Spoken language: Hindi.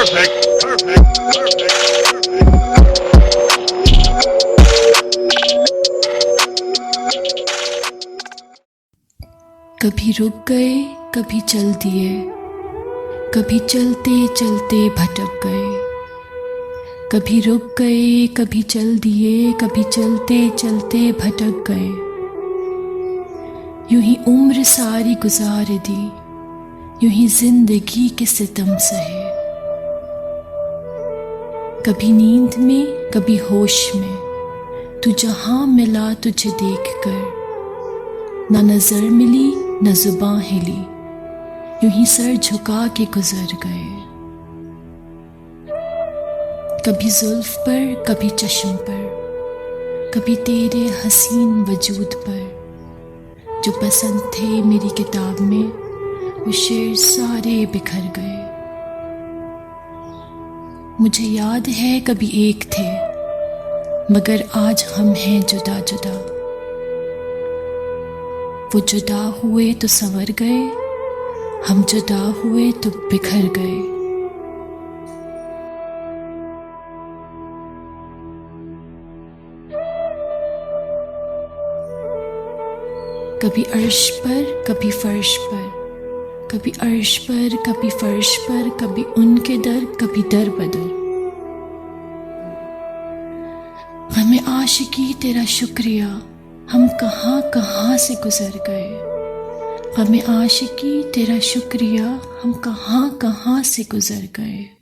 Perfect, perfect, perfect, कभी रुक गए, कभी चल दिए, कभी चलते चलते भटक गए। कभी रुक गए, कभी चल दिए, कभी चलते चलते भटक गए। यूं ही उम्र सारी गुजार दी, यूं ही जिंदगी के सितम सहे। कभी नींद में, कभी होश में, तू जहां मिला तुझे देखकर। ना नजर मिली, न जुबां हिली, यूं ही सर झुका के गुजर गए। कभी जुल्फ पर, कभी चश्म पर, कभी तेरे हसीन वजूद पर। जो पसंद थे मेरी किताब में, वो शेर सारे बिखर गए। मुझे याद है कभी एक थे, मगर आज हम हैं जुदा जुदा। वो जुदा हुए तो संवर गए, हम जुदा हुए तो बिखर गए। कभी अर्श पर, कभी फर्श पर, कभी अर्श पर, कभी फर्श पर, कभी उनके दर, कभी दर बदर। हमें आशिकी तेरा शुक्रिया, हम कहाँ कहाँ से गुजर गए। हमें आशिकी तेरा शुक्रिया, हम कहाँ कहाँ से गुजर गए।